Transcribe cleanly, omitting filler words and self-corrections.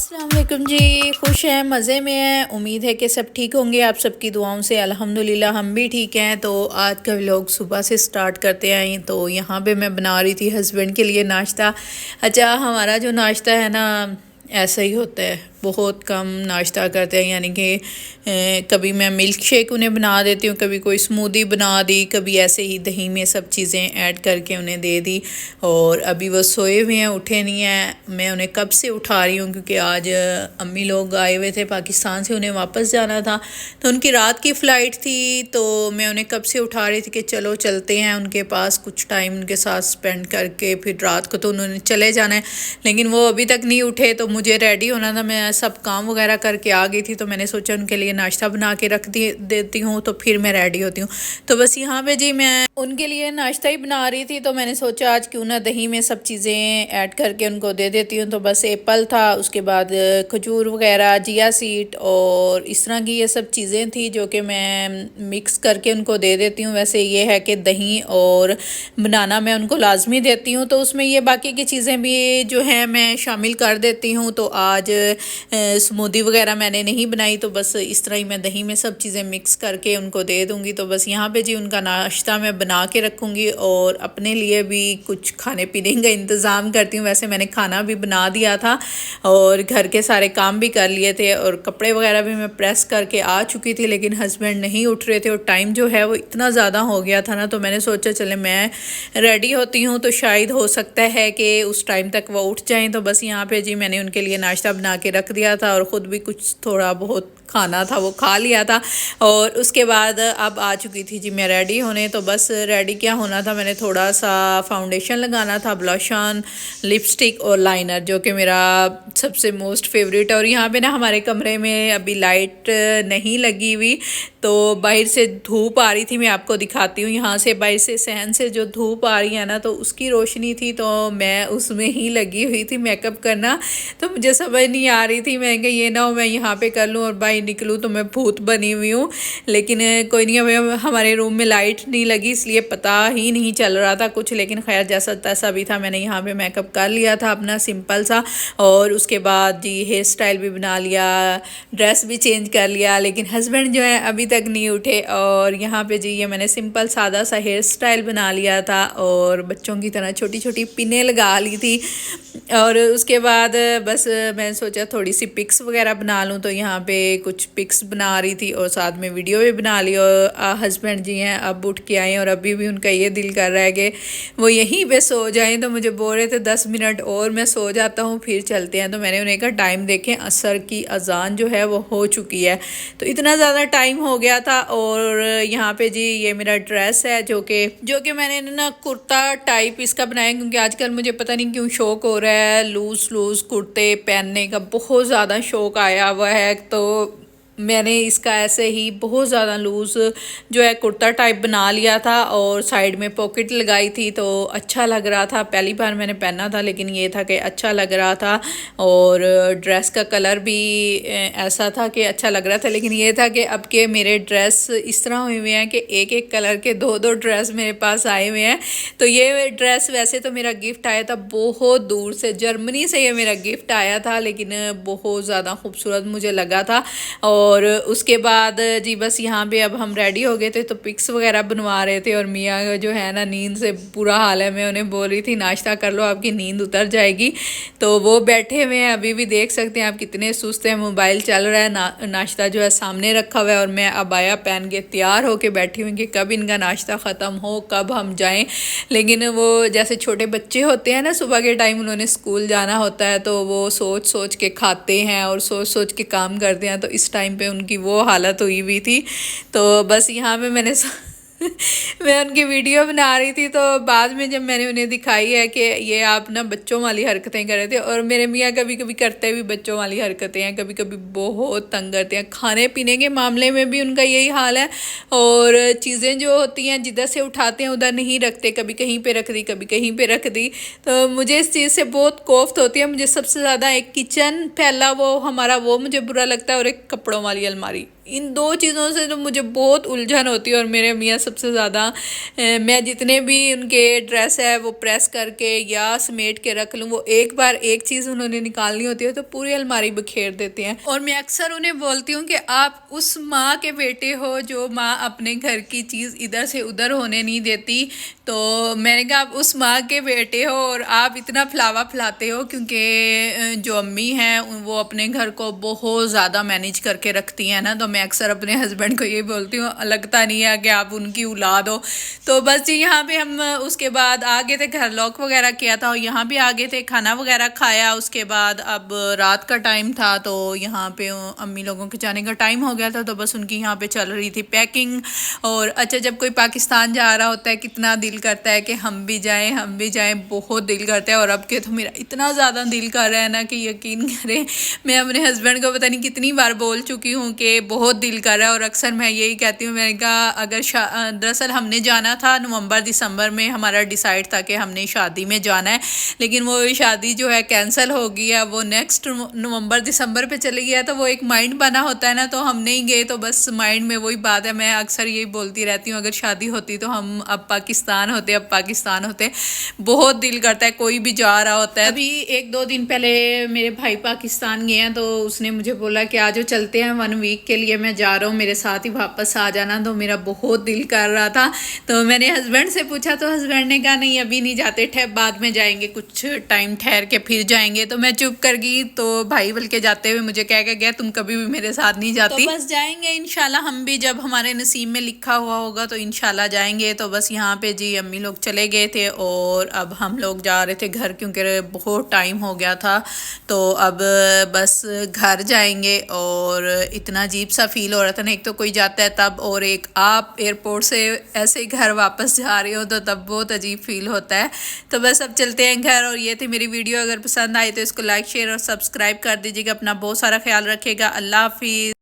अस्सलाम वालेकुम जी। खुश हैं, मज़े में हैं। उम्मीद है कि सब ठीक होंगे। आप सबकी दुआओं से अल्हम्दुलिल्लाह हम भी ठीक हैं। तो आज का व्लॉग सुबह से स्टार्ट करते हैं। तो यहाँ पे मैं बना रही थी हस्बैंड के लिए नाश्ता। अच्छा, हमारा जो नाश्ता है ना ऐसा ही होता है, बहुत कम नाश्ता करते हैं। यानी कि कभी मैं मिल्क शेक उन्हें बना देती हूँ, कभी कोई स्मूदी बना दी, कभी ऐसे ही दही में सब चीज़ें ऐड करके उन्हें दे दी। और अभी वो सोए हुए हैं, उठे नहीं हैं। मैं उन्हें कब से उठा रही हूँ क्योंकि आज अम्मी लोग आए हुए थे पाकिस्तान से, उन्हें वापस जाना था। तो उनकी रात की फ़्लाइट थी, तो मैं उन्हें कब से उठा रही थी कि चलो चलते हैं उनके पास, कुछ टाइम उनके साथ स्पेंड करके फिर रात को तो उन्होंने चले जाना है। लेकिन वो अभी तक नहीं उठे, तो मुझे रेडी होना था। मैं सब काम वगैरह करके आ गई थी, तो मैंने सोचा उनके लिए नाश्ता बना के रख देती हूँ, तो फिर मैं रेडी होती हूँ। तो बस यहाँ पे जी मैं उनके लिए नाश्ता ही बना रही थी, तो मैंने सोचा आज क्यों ना दही में सब चीज़ें ऐड करके उनको दे देती हूँ। तो बस एप्पल था, उसके बाद खजूर वगैरह, जिया सीड और इस तरह की ये सब चीज़ें थी जो कि मैं मिक्स करके उनको दे देती हूँ। वैसे ये है कि दही और बनाना मैं उनको लाजमी देती हूँ, तो उसमें ये बाकी की चीज़ें भी जो हैं मैं शामिल कर देती हूँ। तो आज स्मूदी वगैरह मैंने नहीं बनाई, तो बस इस तरह ही मैं दही में सब चीज़ें मिक्स करके उनको दे दूँगी। तो बस यहाँ पे जी उनका नाश्ता मैं बना के रखूँगी और अपने लिए भी कुछ खाने पीने का इंतज़ाम करती हूँ। वैसे मैंने खाना भी बना दिया था और घर के सारे काम भी कर लिए थे और कपड़े वगैरह भी मैं प्रेस करके आ चुकी थी, लेकिन हस्बैंड नहीं उठ रहे थे और टाइम जो है वो इतना ज़्यादा हो गया था ना, तो मैंने सोचा चले मैं रेडी होती हूँ, तो शायद हो सकता है कि उस टाइम तक वो उठ जाएं। तो बस यहाँ पे जी मैंने उनके लिए नाश्ता बना के रख दिया था और ख़ुद भी कुछ थोड़ा बहुत खाना था वो खा लिया था। और उसके बाद अब आ चुकी थी जी मैं रेडी होने। तो बस रेडी क्या होना था, मैंने थोड़ा सा फाउंडेशन लगाना था, ब्लश ऑन, लिपस्टिक और लाइनर, जो कि मेरा सबसे मोस्ट फेवरेट है। और यहाँ पे ना हमारे कमरे में अभी लाइट नहीं लगी हुई, तो बाहर से धूप आ रही थी। मैं आपको दिखाती हूँ, यहाँ से बाहर से सहन से जो धूप आ रही है ना, तो उसकी रोशनी थी, तो मैं उसमें ही लगी हुई थी मेकअप करना। तो मुझे समझ नहीं आ रही थी, मैं ये ना हो मैं यहाँ पे कर लूँ और बाहर निकलूँ तो मैं भूत बनी हुई हूँ। लेकिन कोई नहीं, अभी हमारे रूम में लाइट नहीं लगी, इसलिए पता ही नहीं चल रहा था कुछ। लेकिन खैर जैसा तैसा भी था, मैंने यहाँ पे मेकअप कर लिया था अपना सिंपल सा। और उसके बाद जी हेयर स्टाइल भी बना लिया, ड्रेस भी चेंज कर लिया। लेकिन हस्बैंड जो है अभी तक नहीं उठे। और यहाँ पे जी ये मैंने सिंपल सादा सा हेयर स्टाइल बना लिया था और बच्चों की तरह छोटी छोटी पिनें लगा ली थी। और उसके बाद बस मैंने सोचा थोड़ी सी पिक्स वगैरह बना लूँ, तो यहाँ पे कुछ पिक्स बना रही थी और साथ में वीडियो भी बना ली। और हस्बैंड जी हैं अब उठ के आए और अभी भी उनका ये दिल कर रहा है कि वो यहीं पे सो जाएं। तो मुझे बोल रहे थे 10 मिनट और मैं सो जाता हूँ फिर चलते हैं। तो मैंने उन्हें कहा टाइम देखें, असर की अजान जो है वो हो चुकी है, तो इतना ज़्यादा टाइम हो गया था। और यहाँ पे जी ये मेरा ड्रेस है जो कि मैंने ना कुर्ता टाइप इसका बनाया, क्योंकि आजकल मुझे पता नहीं क्यों शौक हो रहा है लूज़ लूज़ कुर्ते पहनने का, बहुत ज़्यादा शौक आया हुआ है। तो मैंने इसका ऐसे ही बहुत ज़्यादा लूज़ जो है कुर्ता टाइप बना लिया था और साइड में पॉकेट लगाई थी, तो अच्छा लग रहा था। पहली बार मैंने पहना था, लेकिन ये था कि अच्छा लग रहा था। और ड्रेस का कलर भी ऐसा था कि अच्छा लग रहा था। लेकिन ये था कि अब के मेरे ड्रेस इस तरह हुए हैं कि एक एक कलर के दो दो ड्रेस मेरे पास आए हुए हैं। तो ये ड्रेस वैसे तो मेरा गिफ्ट आया था बहुत दूर से, जर्मनी से ये मेरा गिफ्ट आया था, लेकिन बहुत ज़्यादा खूबसूरत मुझे लगा था। और उसके बाद जी बस यहाँ पे अब हम रेडी हो गए थे, तो पिक्स वगैरह बनवा रहे थे। और मियाँ जो है ना नींद से बुरा हाल है, मैं उन्हें बोल रही थी नाश्ता कर लो आपकी नींद उतर जाएगी। तो वो बैठे हुए हैं, अभी भी देख सकते हैं आप कितने सुस्त हैं। मोबाइल चल रहा है, नाश्ता जो है सामने रखा हुआ है और मैं अबाया पहन के तैयार होके बैठी हुई कि कब इनका नाश्ता ख़त्म हो, कब हम जाएँ। लेकिन वो जैसे छोटे बच्चे होते हैं ना, सुबह के टाइम उन्होंने स्कूल जाना होता है, तो वो सोच सोच के खाते हैं और सोच सोच के काम करते हैं। तो इस टाइम पे उनकी वो हालत हुई हुई थी। तो बस यहाँ पे मैं उनकी वीडियो बना रही थी, तो बाद में जब मैंने उन्हें दिखाई है कि ये आप ना बच्चों वाली हरकतें कर रहे थे। और मेरे मियाँ कभी कभी करते भी बच्चों वाली हरकतें हैं, कभी कभी बहुत तंग करते हैं। खाने पीने के मामले में भी उनका यही हाल है। और चीज़ें जो होती हैं जिधर से उठाते हैं उधर नहीं रखते, कभी कहीं पे रख दी, कभी कहीं पे रख दी। तो मुझे इस चीज़ से बहुत कोफ्त होती है। मुझे सबसे ज़्यादा एक किचन फैला वो हमारा वो मुझे बुरा लगता है, और एक कपड़ों वाली अलमारी। इन दो चीज़ों से तो मुझे बहुत उलझन होती है। और मेरे मियाँ सबसे ज़्यादा मैं जितने भी उनके ड्रेस है वो प्रेस करके या समेट के रख लूँ, वो एक बार एक चीज़ उन्होंने निकालनी होती है तो पूरी अलमारी बखेर देते हैं। और मैं अक्सर उन्हें बोलती हूँ कि आप उस माँ के बेटे हो जो माँ अपने घर की चीज़ इधर से उधर होने नहीं देती। तो मैंने कहा आप उस माँ के बेटे हो और आप इतना फलावा फैलाते हो, क्योंकि जो अम्मी हैं वो अपने घर को बहुत ज़्यादा मैनेज करके रखती हैं ना। तो मैं अक्सर अपने हस्बैंड को ये बोलती हूँ लगता नहीं है कि आप उनकी औलाद हो। तो बस जी यहाँ पे हम उसके बाद आ गए थे, घर लॉक वगैरह किया था और यहाँ भी आ गए थे, खाना वगैरह खाया। उसके बाद अब रात का टाइम था तो यहाँ पे अम्मी लोगों के जाने का टाइम हो गया था, तो बस उनकी यहाँ पे चल रही थी पैकिंग। और अच्छा, जब कोई पाकिस्तान जा रहा होता है कितना दिल करता है कि हम भी जाएं, हम भी जाएं, बहुत दिल करता है। और अब के तो मेरा इतना ज़्यादा दिल कर रहा है ना कि यकीन करें मैं अपने हस्बैंड को पता नहीं कितनी बार बोल चुकी हूँ कि बहुत दिल कर रहा है। और अक्सर मैं यही कहती हूँ, मैंने कहा अगर दरअसल हमने जाना था नवंबर दिसंबर में, हमारा डिसाइड था कि हमने शादी में जाना है, लेकिन वो शादी जो है कैंसिल हो गई है, वो नेक्स्ट नवंबर दिसंबर पे चली गया। तो वो एक माइंड बना होता है ना, तो हम नहीं गए तो बस माइंड में वही बात है। मैं अक्सर यही बोलती रहती हूँ अगर शादी होती तो हम अब पाकिस्तान होते, अब पाकिस्तान होते। बहुत दिल करता है, कोई भी जा रहा होता है। अभी 1-2 दिन पहले मेरे भाई पाकिस्तान गए हैं तो उसने मुझे बोला कि आज चलते हैं 1 वीक के लिए, मैं जा रहा हूँ, मेरे साथ ही वापस आ जाना। तो मेरा बहुत दिल कर रहा था। तो मैंने हस्बैंड से पूछा तो हस्बैंड ने कहा नहीं अभी नहीं जाते, बाद में जाएंगे, कुछ टाइम ठहर के फिर जाएंगे। तो मैं चुप कर गई। तो भाई बल्कि जाते हुए मुझे कह के गया तुम कभी भी मेरे साथ नहीं जाती। तो बस जाएंगे इंशाल्लाह, हम भी जब हमारे नसीब में लिखा हुआ होगा तो इंशाल्लाह जाएंगे। तो बस यहाँ पे जी अम्मी लोग चले गए थे और अब हम लोग जा रहे थे घर, क्योंकि बहुत टाइम हो गया था। तो अब बस घर जाएंगे। और इतना अजीब सा फील हो रहा था ना, एक तो कोई जाता है तब, और एक आप एयरपोर्ट से ऐसे घर वापस जा रहे हो तो तब बहुत अजीब फील होता है। तो बस अब चलते हैं घर। और ये थी मेरी वीडियो, अगर पसंद आई तो इसको लाइक शेयर और सब्सक्राइब कर दीजिएगा। अपना बहुत सारा ख्याल रखिएगा। अल्लाह हाफिज़।